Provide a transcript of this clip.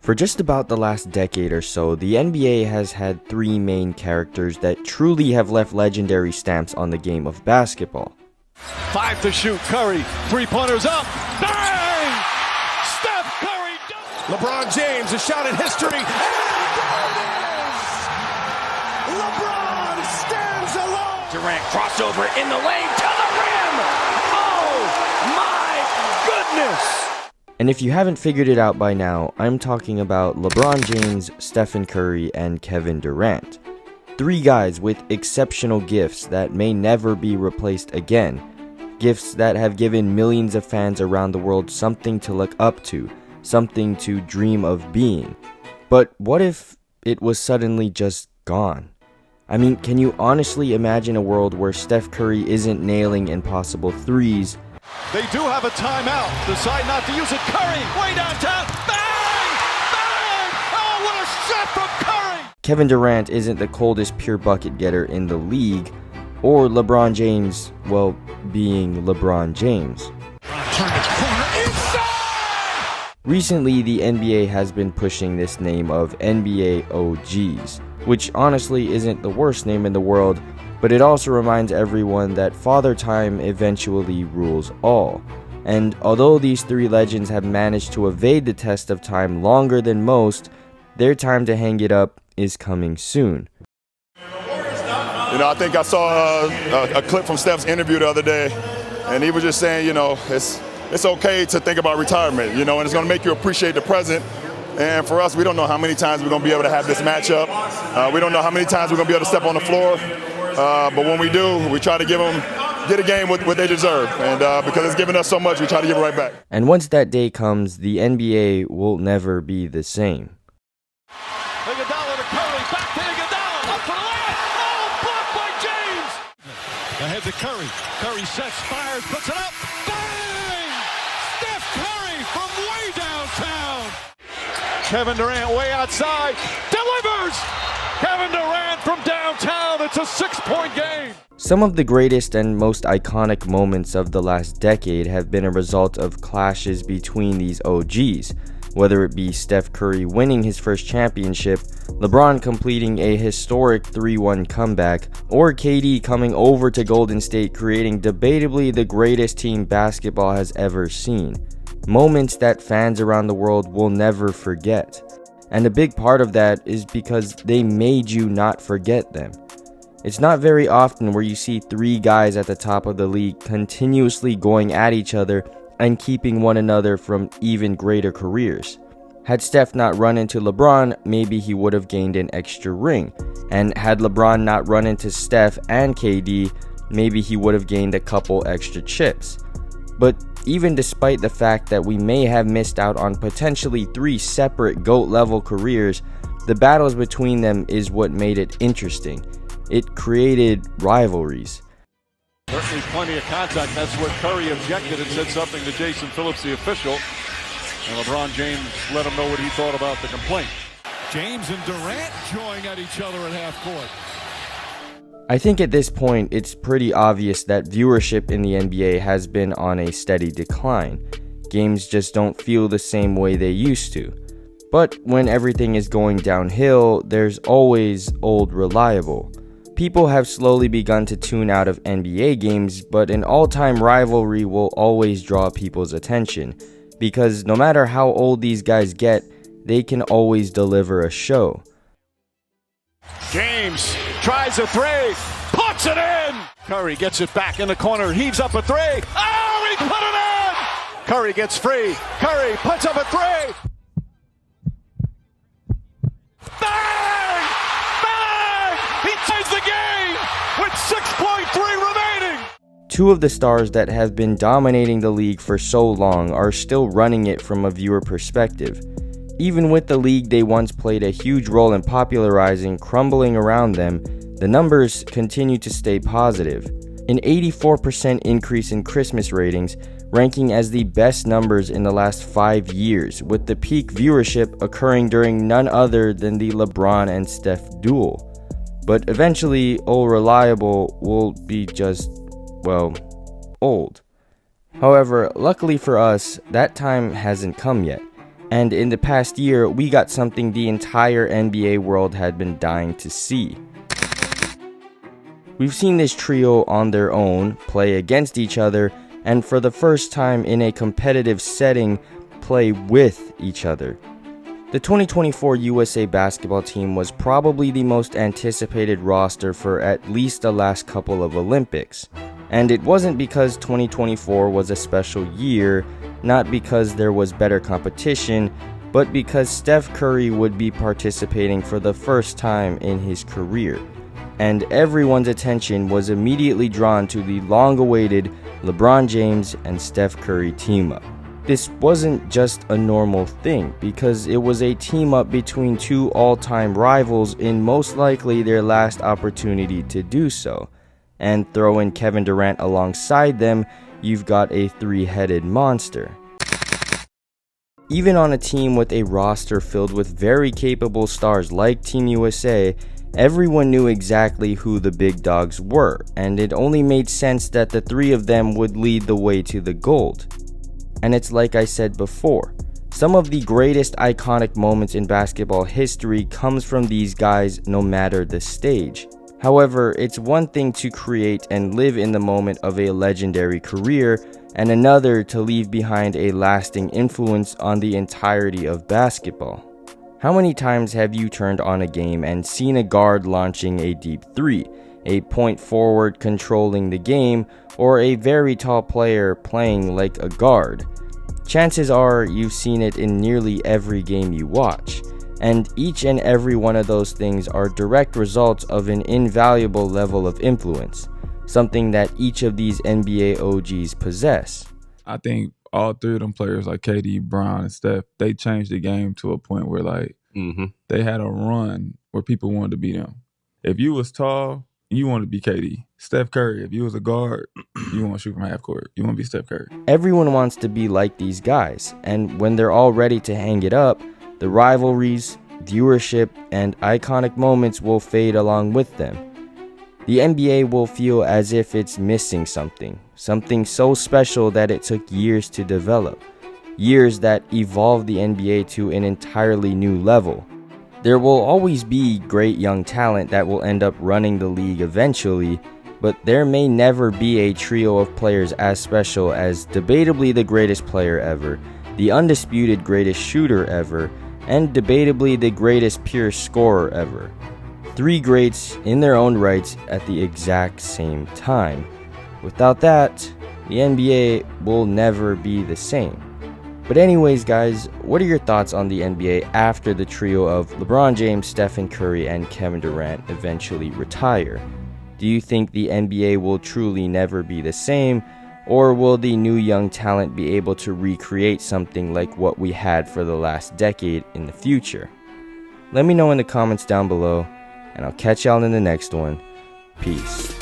For just about the last decade or so, the NBA has had three main characters that truly have left legendary stamps on the game of basketball. 5 to shoot, Curry, three-pointers up, bang! Steph Curry does. LeBron James, a shot in history, and there it is! LeBron stands alone! Durant crossover in the lane to the rim! Oh my goodness! And if you haven't figured it out by now, I'm talking about LeBron James, Stephen Curry, and Kevin Durant. Three guys with exceptional gifts that may never be replaced again. Gifts that have given millions of fans around the world something to look up to, something to dream of being. But what if it was suddenly just gone? I mean, can you honestly imagine a world where Steph Curry isn't nailing impossible threes? They do have a timeout. Decide not to use it. Curry, way downtown. Bang! Bang! Oh, what a shot from Curry! Kevin Durant isn't the coldest pure bucket getter in the league, or LeBron James, well, being LeBron James. Turn his corner inside! Recently, the NBA has been pushing this name of NBA OGs, which honestly isn't the worst name in the world, but it also reminds everyone that Father Time eventually rules all. And although these three legends have managed to evade the test of time longer than most, their time to hang it up is coming soon. I think I saw a clip from Steph's interview the other day, and he was just saying, it's okay to think about retirement, and it's going to make you appreciate the present. And for us, we don't know how many times we're going to be able to have this matchup. We don't know how many times we're going to be able to step on the floor. But when we do, we try to get a game what they deserve. And because it's given us so much, we try to give it right back. And once that day comes, the NBA will never be the same. Iguodala to Curry, back to Iguodala, up for the layup. Oh, blocked by James. Ahead to Curry. Curry sets, fires, puts it up. Bang! Steph Curry from way downtown. Kevin Durant way outside, delivers! Kevin Durant from downtown, it's a 6-point game. Some of the greatest and most iconic moments of the last decade have been a result of clashes between these OGs, whether it be Steph Curry winning his first championship, LeBron completing a historic 3-1 comeback, or KD coming over to Golden State creating debatably the greatest team basketball has ever seen. Moments that fans around the world will never forget. And a big part of that is because they made you not forget them. It's not very often where you see three guys at the top of the league continuously going at each other and keeping one another from even greater careers. Had Steph not run into LeBron, maybe he would have gained an extra ring. And had LeBron not run into Steph and KD, maybe he would have gained a couple extra chips. But even despite the fact that we may have missed out on potentially three separate GOAT-level careers, the battles between them is what made it interesting. It created rivalries. Certainly plenty of contact. That's where Curry objected and said something to Jason Phillips, the official. And LeBron James let him know what he thought about the complaint. James and Durant jawing at each other at half court. I think at this point, it's pretty obvious that viewership in the NBA has been on a steady decline. Games just don't feel the same way they used to. But when everything is going downhill, there's always old reliable. People have slowly begun to tune out of NBA games, but an all-time rivalry will always draw people's attention. Because no matter how old these guys get, they can always deliver a show. James tries a three, puts it in! Curry gets it back in the corner, heaves up a three. Oh, he put it in! Curry gets free. Curry puts up a three. Bang! Bang! He ties the game with 6.3 remaining! Two of the stars that have been dominating the league for so long are still running it from a viewer perspective. Even with the league they once played a huge role in popularizing crumbling around them, the numbers continue to stay positive. An 84% increase in Christmas ratings, ranking as the best numbers in the last 5 years, with the peak viewership occurring during none other than the LeBron and Steph duel. But eventually, old reliable will be just, well, old. However, luckily for us, that time hasn't come yet. And in the past year, we got something the entire NBA world had been dying to see. We've seen this trio on their own play against each other, and for the first time in a competitive setting, play with each other. The 2024 USA basketball team was probably the most anticipated roster for at least the last couple of Olympics. And it wasn't because 2024 was a special year, not because there was better competition, but because Steph Curry would be participating for the first time in his career. And everyone's attention was immediately drawn to the long-awaited LeBron James and Steph Curry team-up. This wasn't just a normal thing, because it was a team-up between two all-time rivals in most likely their last opportunity to do so. And throw in Kevin Durant alongside them, you've got a three-headed monster. Even on a team with a roster filled with very capable stars like Team USA, everyone knew exactly who the big dogs were, and it only made sense that the three of them would lead the way to the gold. And it's like I said before, some of the greatest iconic moments in basketball history comes from these guys no matter the stage. However, it's one thing to create and live in the moment of a legendary career, and another to leave behind a lasting influence on the entirety of basketball. How many times have you turned on a game and seen a guard launching a deep three, a point forward controlling the game, or a very tall player playing like a guard? Chances are you've seen it in nearly every game you watch, and each and every one of those things are direct results of an invaluable level of influence, something that each of these NBA OGs possess. I think all three of them players, like KD, Bron, and Steph, they changed the game to a point where they had a run where people wanted to be them. If you was tall, you wanted to be KD. Steph Curry, if you was a guard, you want to shoot from half court. You want to be Steph Curry. Everyone wants to be like these guys, and when they're all ready to hang it up, the rivalries, viewership, and iconic moments will fade along with them. The NBA will feel as if it's missing something so special that it took years to develop, years that evolved the NBA to an entirely new level. There will always be great young talent that will end up running the league eventually, but there may never be a trio of players as special as debatably the greatest player ever, the undisputed greatest shooter ever, and debatably the greatest pure scorer ever. Three greats in their own rights at the exact same time. Without that, the NBA will never be the same. But anyways, guys, what are your thoughts on the NBA after the trio of LeBron James, Stephen Curry, and Kevin Durant eventually retire? Do you think the NBA will truly never be the same, or will the new young talent be able to recreate something like what we had for the last decade in the future? Let me know in the comments down below, and I'll catch y'all in the next one. Peace.